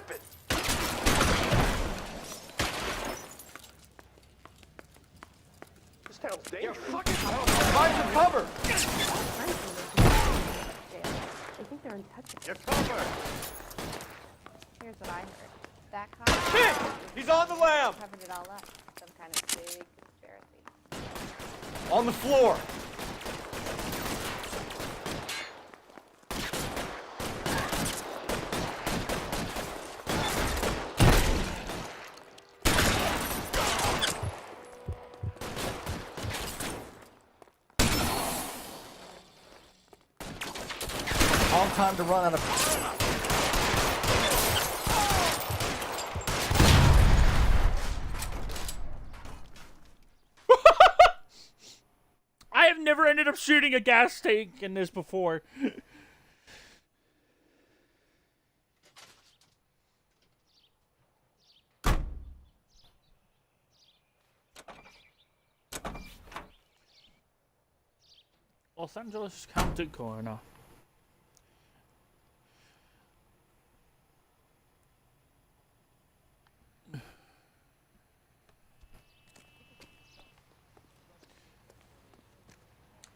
weapon. This town's dangerous. Find some cover. I think they're untouchable. Your cover. Here's what I heard. That cop Shit! He's on the lam. covered it all up. Some kind of big conspiracy. On the floor. Long time to run out of... I have never ended up shooting a gas tank in this before. Los Angeles County Coroner.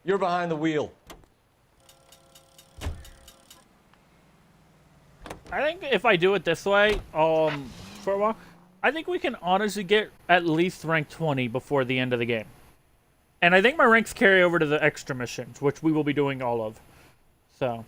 You're behind the wheel. I think if I do it this way, for a while, I think we can honestly get at least rank 20 before the end of the game. And I think my ranks carry over to the extra missions, which we will be doing all of. So.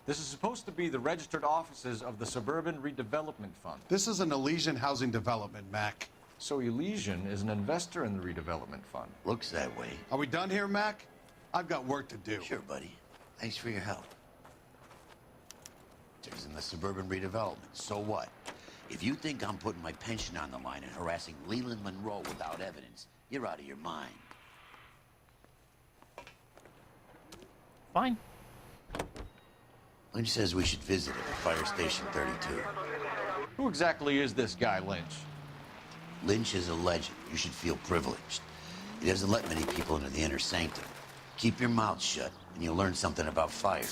This is supposed to be the registered offices of the Suburban Redevelopment Fund. This is an Elysian housing development, Mac. So Elysian is an investor in the redevelopment fund. Looks that way. Are we done here, Mac? I've got work to do. Sure, buddy. Thanks for your help. There's in the suburban redevelopment. So what? If you think I'm putting my pension on the line and harassing Leland Monroe without evidence, you're out of your mind. Fine. Lynch says we should visit him at Fire Station 32. Who exactly is this guy, Lynch? Lynch is a legend. You should feel privileged. He doesn't let many people into the inner sanctum. Keep your mouth shut, and you'll learn something about fire.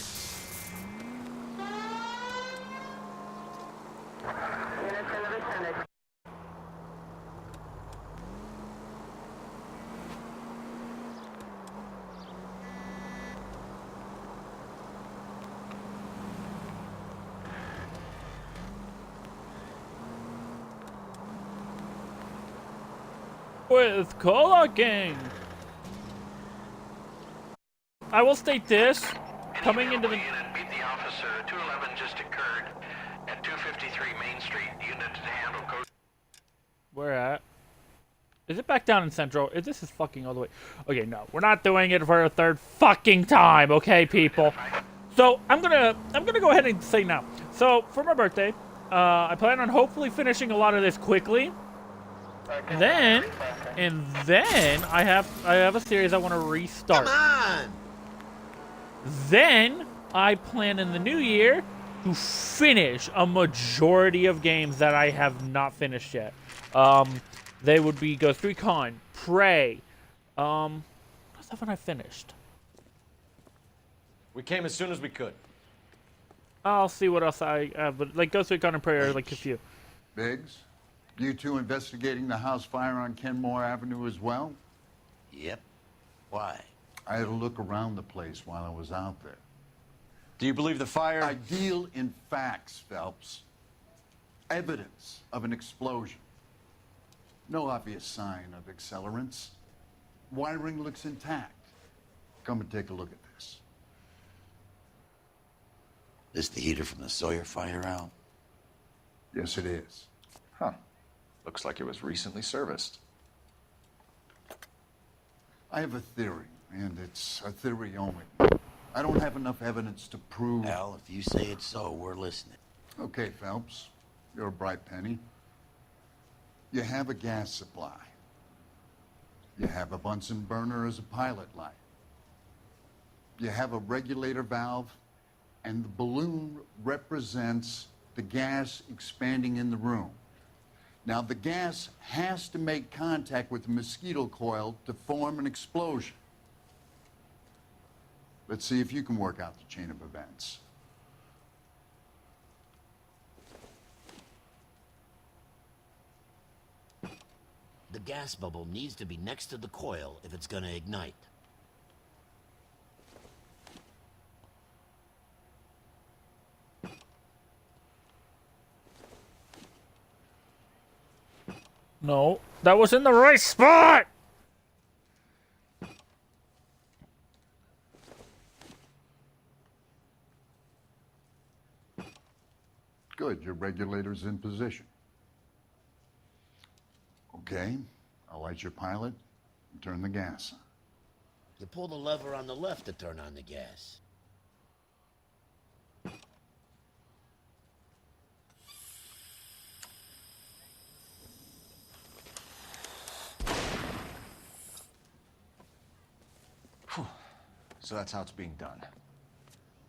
With Cola King. I will state this. Coming into the... Beat the officer. 211 just occurred at 253 Main Street. Unit to handle code. Where at? Is it back down in Central? This is fucking all the way... Okay, no. We're not doing it for a third fucking time, okay, people? So, I'm gonna go ahead and say now. So, for my birthday, I plan on hopefully finishing a lot of this quickly. And then I have a series I want to restart. Come on! Then I plan in the new year to finish a majority of games that I have not finished yet. They would be Ghost Recon, Prey. What else haven't I finished? We came as soon as we could. I'll see what else I have, but like Ghost Recon and Prey are like a few. Biggs, you two investigating the house fire on Kenmore Avenue as well? Yep. Why? I had a look around the place while I was out there. Do you believe the fire... I deal in facts, Phelps. Evidence of an explosion. No obvious sign of accelerants. Wiring looks intact. Come and take a look at this. This the heater from the Sawyer fire, Al? Yes, it is. Huh. Looks like it was recently serviced. I have a theory, and it's a theory only. I don't have enough evidence to prove... Al, if you say it's so, we're listening. Okay, Phelps. You're a bright penny. You have a gas supply. You have a Bunsen burner as a pilot light. You have a regulator valve, and the balloon represents the gas expanding in the room. Now, the gas has to make contact with the mosquito coil to form an explosion. Let's see if you can work out the chain of events. The gas bubble needs to be next to the coil if it's gonna ignite. No, that was in the right spot! Good, your regulator's in position. Okay, I'll light your pilot and turn the gas on. You pull the lever on the left to turn on the gas. So that's how it's being done.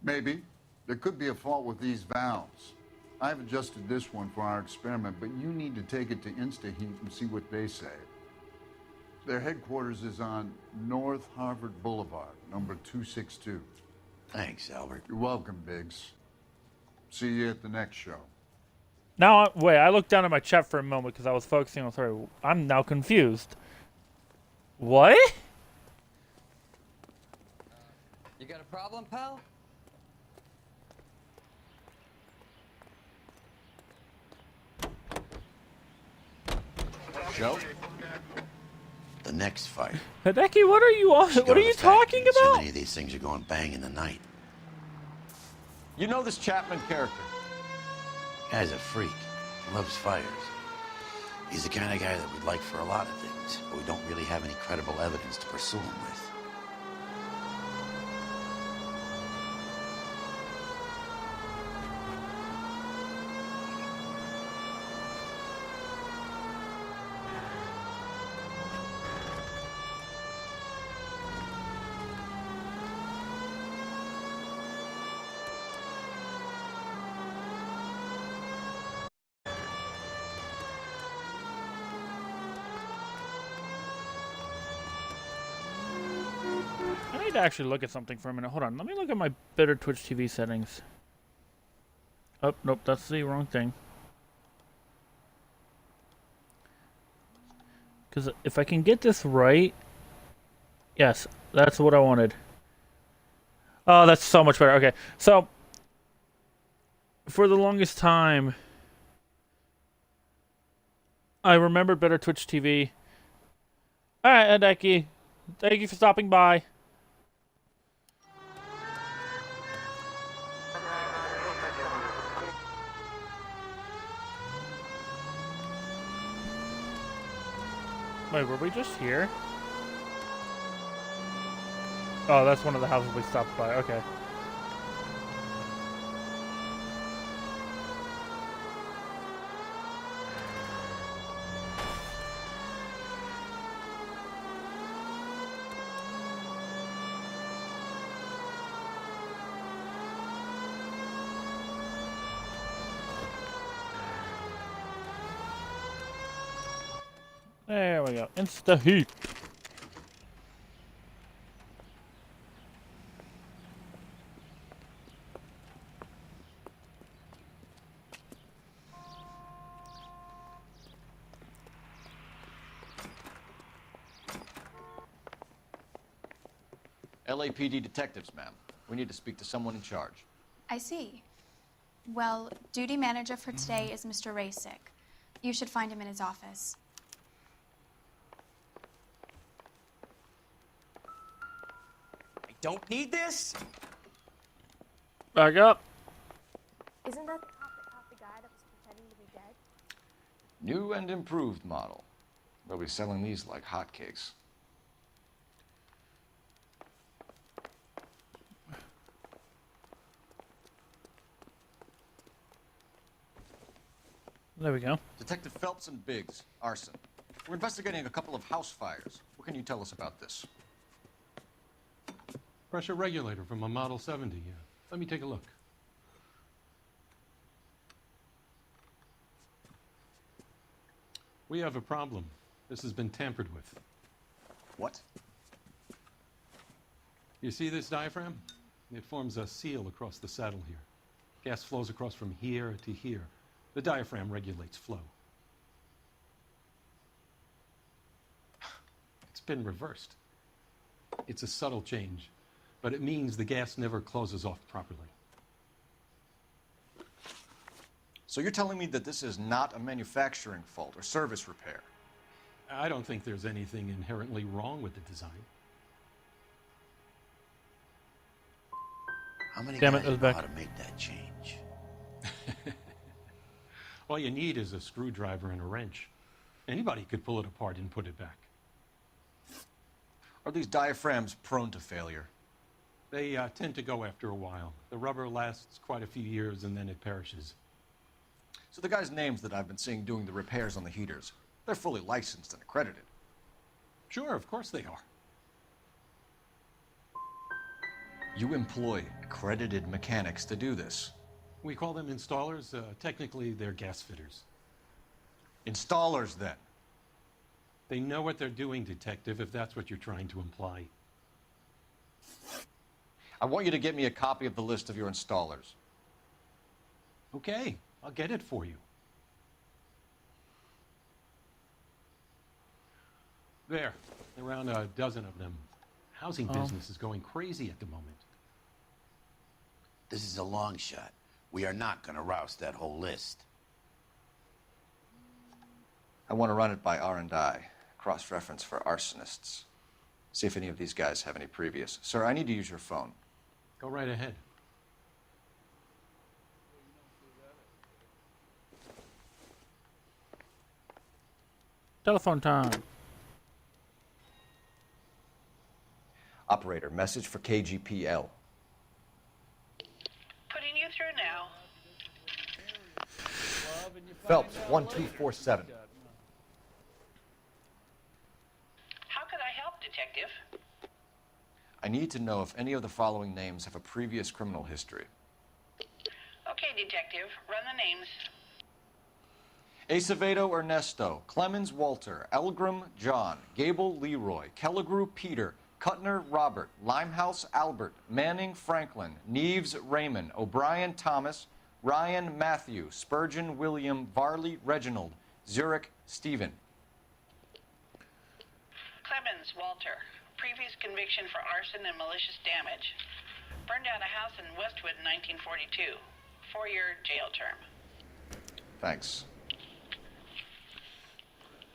Maybe. There could be a fault with these valves. I've adjusted this one for our experiment, but you need to take it to InstaHeat and see what they say. Their headquarters is on North Harvard Boulevard, number 262. Thanks, Albert. You're welcome, Biggs. See you at the next show. Now, wait, I looked down at my chat for a moment because I was focusing on... Sorry, I'm now confused. What? You got a problem, pal? Joe? The next fight. Hideki, what are you on? Should What go are to you the factory. talking So about? many of these things are going bang in the night. You know this Chapman character? Guy's a freak. Loves fires. He's the kind of guy that we'd like for a lot of things, but we don't really have any credible evidence to pursue him with. I need to actually look at something for a minute. Hold on. Let me look at my Bitter Twitch TV settings. Oh, nope. That's the wrong thing. Because if I can get this right... Yes, that's what I wanted. Oh, that's so much better. Okay, so... For the longest time... I remember Better Twitch TV. Alright, Hideki. Thank you for stopping by. Wait, were we just here? Oh, that's one of the houses we stopped by. Okay. There we go. Insta-heat. LAPD detectives, ma'am. We need to speak to someone in charge. I see. Well, duty manager for today is Mr. Rasick. You should find him in his office. I don't need this. Back up. Isn't that the cop that caught the guy that was pretending to be dead? New and improved model. They'll be selling these like hotcakes. There we go. Detective Phelps and Biggs, arson. We're investigating a couple of house fires. What can you tell us about this? Pressure regulator from a Model 70. Let me take a look. We have a problem. This has been tampered with. What? You see this diaphragm? It forms a seal across the saddle here. Gas flows across from here to here. The diaphragm regulates flow. It's been reversed. It's a subtle change, but it means the gas never closes off properly. So you're telling me that this is not a manufacturing fault or service repair? I don't think there's anything inherently wrong with the design. How many Damn it, guys it was know back. how to make that change? All you need is a screwdriver and a wrench. Anybody could pull it apart and put it back. Are these diaphragms prone to failure? They tend to go after a while. The rubber lasts quite a few years and then it perishes. So the guys' names that I've been seeing doing the repairs on the heaters, they're fully licensed and accredited. Sure, of course they are. You employ accredited mechanics to do this. We call them installers. Technically, they're gas fitters. Installers, then. They know what they're doing, Detective, if that's what you're trying to imply. I want you to get me a copy of the list of your installers. Okay, I'll get it for you. There, around a dozen of them. Housing business is going crazy at the moment. This is a long shot. We are not going to rouse that whole list. I want to run it by R&I, cross-reference for arsonists. See if any of these guys have any previous. Sir, I need to use your phone. Go right ahead. Telephone time. Operator, message for KGPL. Putting you through now. Phelps, 1247. How could I help, Detective? I need to know if any of the following names have a previous criminal history. Okay, Detective, run the names. Acevedo Ernesto, Clemens Walter, Elgram John, Gable Leroy, Kelligrew Peter, Cutner Robert, Limehouse Albert, Manning Franklin, Neves Raymond, O'Brien Thomas, Ryan Matthew, Spurgeon William, Varley Reginald, Zurich Stephen. Clemens Walter, previous conviction for arson and malicious damage. Burned down a house in Westwood in 1942. 4-year jail term. Thanks.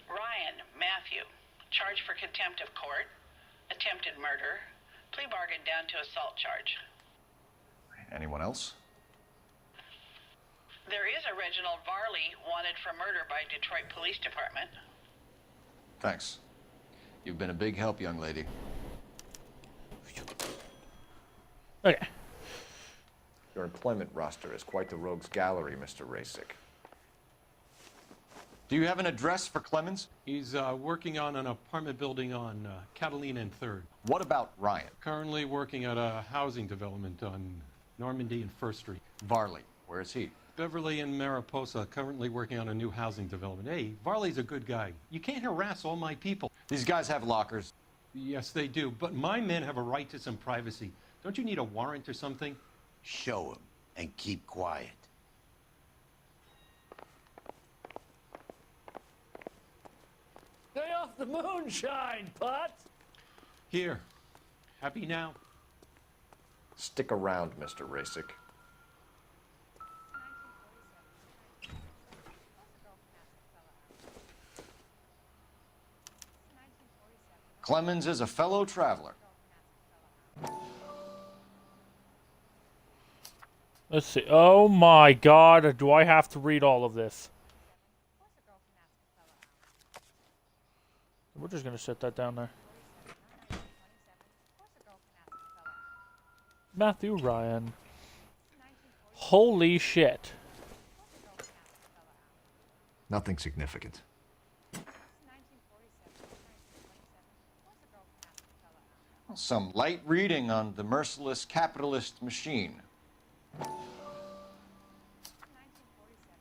Ryan Matthew, charged for contempt of court, attempted murder, plea bargain down to assault charge. Anyone else? There is a Reginald Varley wanted for murder by Detroit Police Department. Thanks. You've been a big help, young lady. Okay. Your employment roster is quite the rogues gallery, Mr. Rasick. Do you have an address for Clemens? He's working on an apartment building on Catalina and 3rd. What about Ryan? Currently working at a housing development on Normandy and 1st Street. Varley, where is he? Beverly and Mariposa, currently working on a new housing development. Hey, Varley's a good guy. You can't harass all my people. These guys have lockers. Yes, they do, but my men have a right to some privacy. Don't you need a warrant or something? Show him and keep quiet. Stay off the moonshine, Putz! Here. Happy now? Stick around, Mr. Rasick. Clemens is a fellow traveler. Let's see. Oh my god, do I have to read all of this? We're just gonna set that down there. Matthew Ryan. Holy shit. Nothing significant. Some light reading on the merciless capitalist machine.